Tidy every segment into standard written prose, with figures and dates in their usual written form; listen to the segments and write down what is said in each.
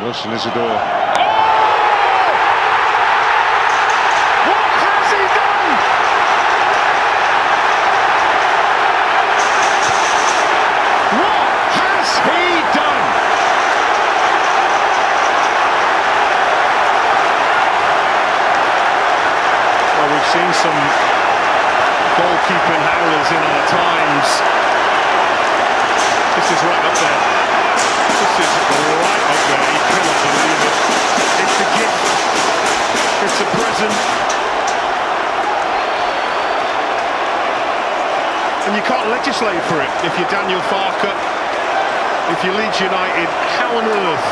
Wilson Isidore. What has he done? What has he done? Well, we've seen some goalkeeping howlers in our times. This is right up there. This is right up there. You cannot believe it. It's a gift. It's a present. And you can't legislate for it. If you're Daniel Farke, if you're Leeds United, how on earth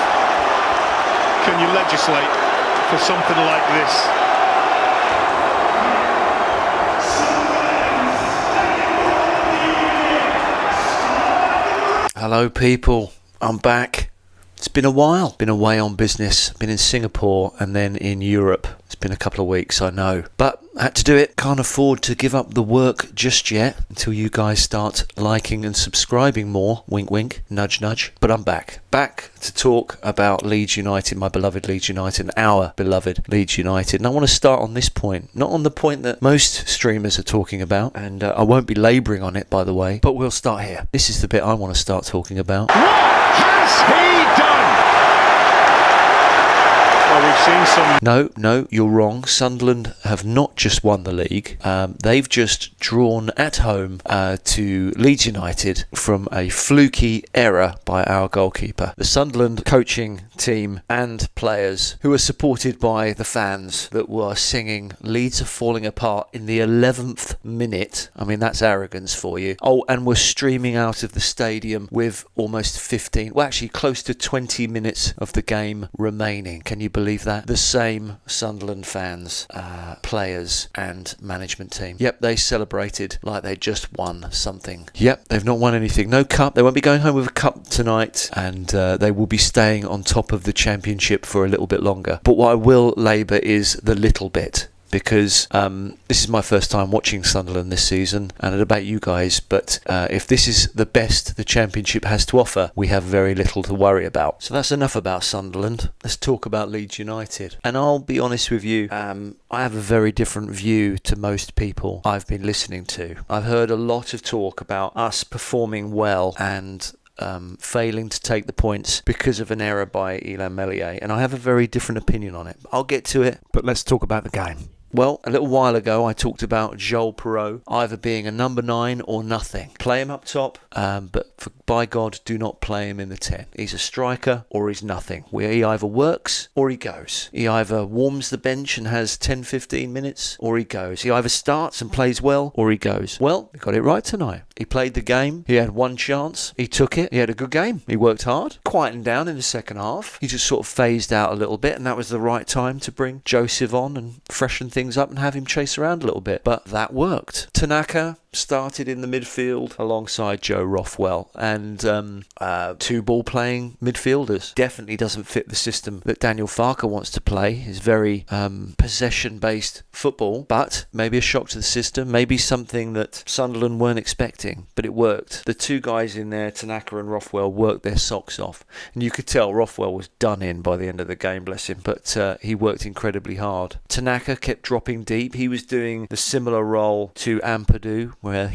can you legislate for something like this? Hello people, I'm back. It's been a while. Been away on business. Been in Singapore and then in Europe. It's been a couple of weeks, I know. But I had to do it. Can't afford to give up the work just yet until you guys start liking and subscribing more. Wink wink, nudge nudge. But I'm back. Back to talk about Leeds United, my beloved Leeds United, and our beloved Leeds United. And I want to start on this point. Not on the point that most streamers are talking about. And I won't be labouring on it, by the way. But we'll start here. This is the bit I want to start talking about. What has he done? Well, we've seen some... No, you're wrong. Sunderland have not just won the league. They've just drawn at home to Leeds United from a fluky error by our goalkeeper. The Sunderland coaching team and players, who are supported by the fans that were singing "Leeds are falling apart" in the 11th minute. I mean, that's arrogance for you. Oh, and were streaming out of the stadium with almost 15, well, actually close to 20 minutes of the game remaining. Can you believe that? The same Sunderland fans, players and management team. Yep, they celebrated like they just won something. Yep, they've not won anything. No cup. They won't be going home with a cup tonight, and they will be staying on top of the championship for a little bit longer. But what I will labour is the little bit. Because this is my first time watching Sunderland this season, and I don't know about you guys, but if this is the best the Championship has to offer, we have very little to worry about. So that's enough about Sunderland. Let's talk about Leeds United. And I'll be honest with you, I have a very different view to most people I've been listening to. I've heard a lot of talk about us performing well and failing to take the points because of an error by Illan Meslier, and I have a very different opinion on it. I'll get to it, but let's talk about the game. Well, a little while ago I talked about Joel Perreault either being a number 9 or nothing. Play him up top, but by God, do not play him in the 10. He's a striker or he's nothing. He either works or he goes. He either warms the bench and has 10-15 minutes or he goes. He either starts and plays well or he goes. Well, we got it right tonight. He played the game. He had one chance. He took it. He had a good game. He worked hard. Quietened down in the second half. He just sort of phased out a little bit, and that was the right time to bring Joseph on and freshen things up and have him chase around a little bit. But that worked. Tanaka started in the midfield alongside Joe Rothwell, and two ball playing midfielders. Definitely doesn't fit the system that Daniel Farke wants to play. It's very possession based football, but maybe a shock to the system, maybe something that Sunderland weren't expecting, but it worked. The two guys in there, Tanaka and Rothwell, worked their socks off, and you could tell Rothwell was done in by the end of the game, bless him, but he worked incredibly hard. Tanaka kept dropping deep. He was doing the similar role to Ampadu, where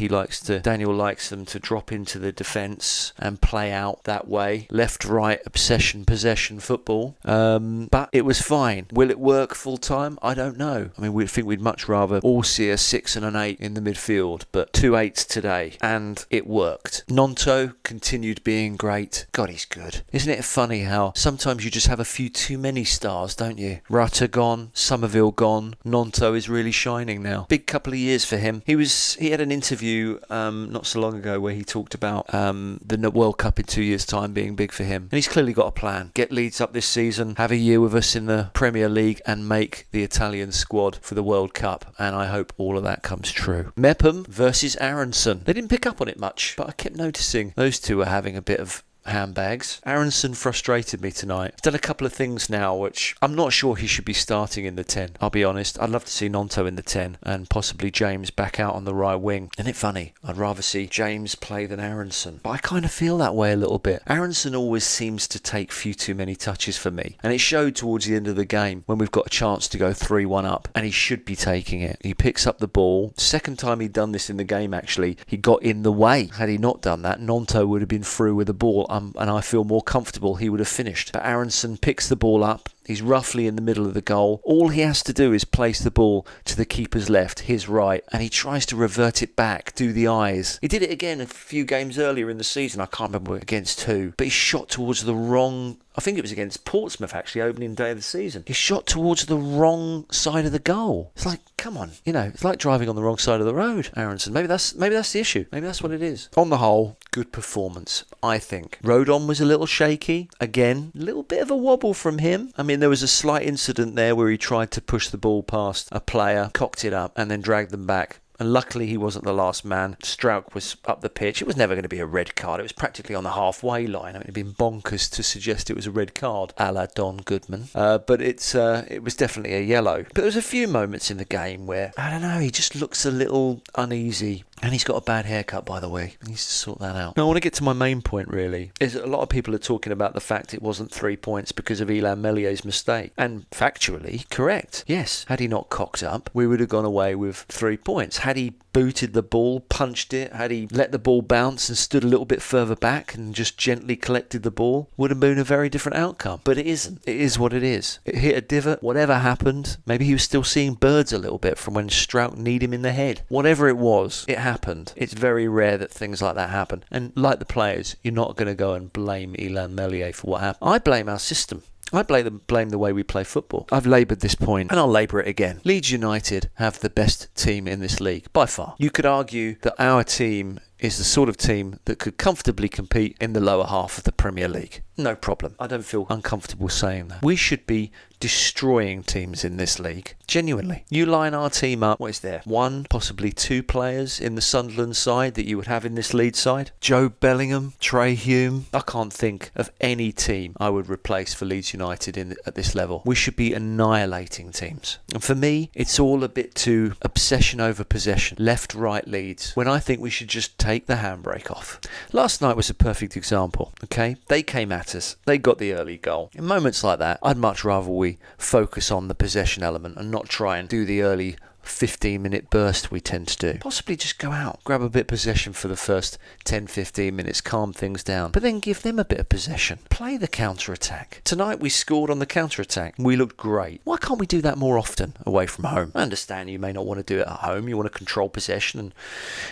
Daniel likes them to drop into the defence and play out that way. Left, right, obsession, possession football. But it was fine. Will it work full time? I don't know. I mean, we think we'd much rather all see a 6 and an 8 in the midfield, but 2 8s today, and it worked. Nonto continued being great. God, he's good. Isn't it funny how sometimes you just have a few too many stars, don't you? Rutter gone, Somerville gone, Nonto is really shining now. Big couple of years for him. He had an interview not so long ago where he talked about the World Cup in 2 years' time being big for him. And he's clearly got a plan. Get Leeds up this season, have a year with us in the Premier League and make the Italian squad for the World Cup. And I hope all of that comes true. Mepham versus Aronson. They didn't pick up on it much, but I kept noticing those two are having a bit of handbags. Aronson frustrated me tonight. He's done a couple of things now which I'm not sure he should be starting in the 10. I'll be honest. I'd love to see Nonto in the 10 and possibly James back out on the right wing. Isn't it funny? I'd rather see James play than Aronson. But I kind of feel that way a little bit. Aronson always seems to take a few too many touches for me. And it showed towards the end of the game when we've got a chance to go 3-1 up. And he should be taking it. He picks up the ball. Second time he'd done this in the game, actually, he got in the way. Had he not done that, Nonto would have been through with the ball. And I feel more comfortable he would have finished. But Aronson picks the ball up. He's roughly in the middle of the goal. All he has to do is place the ball to the keeper's left, his right, and he tries to revert it back, do the eyes. He did it again a few games earlier in the season. I can't remember against who, but he shot towards the wrong... I think it was against Portsmouth, actually, opening day of the season. He shot towards the wrong side of the goal. It's like, come on, it's like driving on the wrong side of the road, Aronson. Maybe that's the issue. Maybe that's what it is. On the whole, good performance, I think. Rodon was a little shaky. Again, a little bit of a wobble from him. I mean, there was a slight incident there where he tried to push the ball past a player, cocked it up, and then dragged them back. And luckily he wasn't the last man. Strauch was up the pitch. It was never going to be a red card. It was practically on the halfway line. I mean, it'd been bonkers to suggest it was a red card, a la Don Goodman. But it was definitely a yellow. But there was a few moments in the game where, I don't know, he just looks a little uneasy. And he's got a bad haircut, by the way. He needs to sort that out. Now, I want to get to my main point, really. Is that a lot of people are talking about the fact it wasn't 3 points because of Ilan Mellier's mistake. And factually, correct. Yes, had he not cocked up, we would have gone away with 3 points. Had he booted the ball, punched it, had he let the ball bounce and stood a little bit further back and just gently collected the ball, would have been a very different outcome. But it isn't. It is what it is. It hit a divot. Whatever happened, maybe he was still seeing birds a little bit from when Strauch kneed him in the head. Whatever it was, it happened. It's very rare that things like that happen. And like the players, you're not going to go and blame Ilan Mellier for what happened. I blame our system. I blame the way we play football. I've laboured this point, and I'll labour it again. Leeds United have the best team in this league, by far. You could argue that our team is the sort of team that could comfortably compete in the lower half of the Premier League. No problem. I don't feel uncomfortable saying that. We should be destroying teams in this league. Genuinely. You line our team up, what is there? 1, possibly 2 players in the Sunderland side that you would have in this Leeds side? Joe Bellingham, Trey Hume. I can't think of any team I would replace for Leeds United at this level. We should be annihilating teams. And for me, it's all a bit too obsession over possession. Left, right, Leeds. When I think we should just take the handbrake off. Last night was a perfect example, okay? They came at us. They got the early goal. In moments like that, I'd much rather we focus on the possession element and not try and do the early 15-minute burst we tend to do. Possibly just go out, grab a bit of possession for the first 10-15 minutes, calm things down, but then give them a bit of possession. Play the counter-attack. Tonight we scored on the counter-attack. We looked great. Why can't we do that more often away from home? I understand you may not want to do it at home. You want to control possession and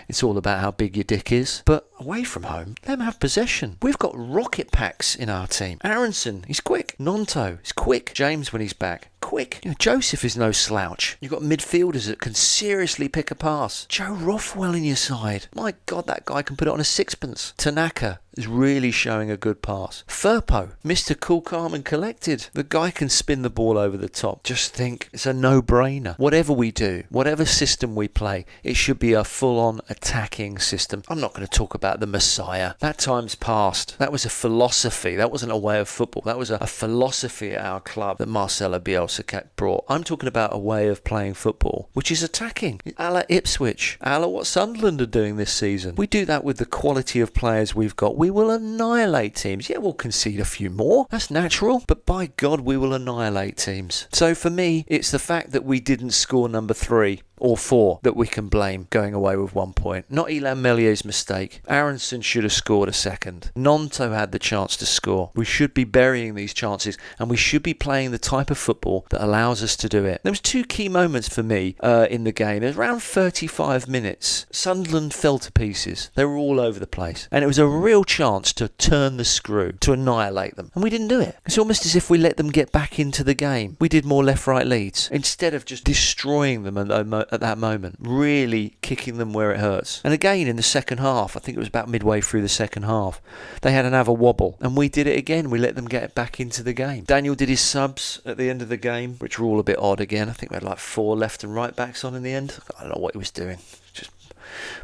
it's all about how big your dick is. But away from home, let them have possession. We've got rocket packs in our team. Aronson, he's quick. Nonto, he's quick. James, when he's back, quick. Joseph is no slouch. You've got midfielders that can seriously pick a pass. Joe Rothwell in your side. My God, that guy can put it on a sixpence. Tanaka is really showing a good pass. Firpo, Mr. Cool, Calm and Collected. The guy can spin the ball over the top. Just think, it's a no-brainer. Whatever we do, whatever system we play, it should be a full-on attacking system. I'm not going to talk about the Messiah. That time's past. That was a philosophy. That wasn't a way of football. That was a philosophy at our club that Marcelo Bielsa brought. I'm talking about a way of playing football, which is attacking. A la Ipswich. A la what Sunderland are doing this season. We do that with the quality of players we've got. We will annihilate teams. Yeah, we'll concede a few more. That's natural. But by God, we will annihilate teams. So for me, it's the fact that we didn't score number 3 or 4 that we can blame going away with 1 point. Not Ilan Mellier's mistake. Aronson should have scored a second. Nonto had the chance to score. We should be burying these chances and we should be playing the type of football that allows us to do it. There was 2 key moments for me in the game. It was around 35 minutes. Sunderland fell to pieces. They were all over the place. And it was a real chance to turn the screw, to annihilate them. And we didn't do it. It's almost as if we let them get back into the game. We did more left-right leads instead of just destroying them at that moment, really kicking them where it hurts. And again in the second half, I think it was about midway through the second half, they had another wobble and we did it again. We let them get back into the game. Daniel did his subs at the end of the game, which were all a bit odd again. I think we had like 4 left and right backs on in the end. I don't know what he was doing. Just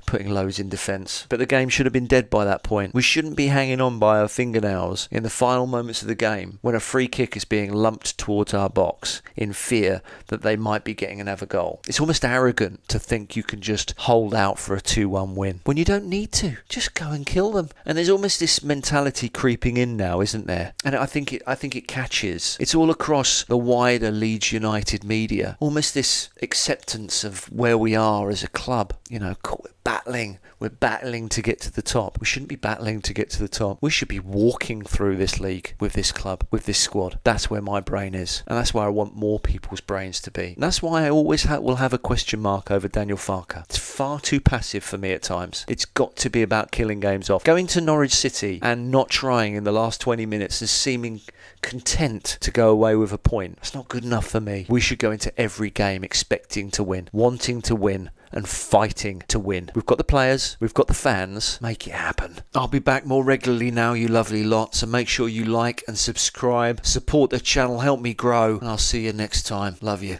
putting loads in defence. But the game should have been dead by that point. We shouldn't be hanging on by our fingernails in the final moments of the game when a free kick is being lumped towards our box in fear that they might be getting another goal. It's almost arrogant to think you can just hold out for a 2-1 win when you don't need to. Just go and kill them. And there's almost this mentality creeping in now, isn't there? And I think it catches. It's all across the wider Leeds United media. Almost this acceptance of where we are as a club. You know, we're battling to get to the top. We shouldn't be battling to get to the top. We should be walking through this league with this club, with this squad. That's where my brain is. And that's where I want more people's brains to be. And that's why I always will have a question mark over Daniel Farke. It's far too passive for me at times. It's got to be about killing games off. Going to Norwich City and not trying in the last 20 minutes and seeming content to go away with a point. That's not good enough for me. We should go into every game expecting to win, wanting to win, and fighting to win. We've got the players, we've got the fans. Make it happen. I'll be back more regularly now, you lovely lot, so make sure you like and subscribe, support the channel, help me grow, and I'll see you next time. Love you.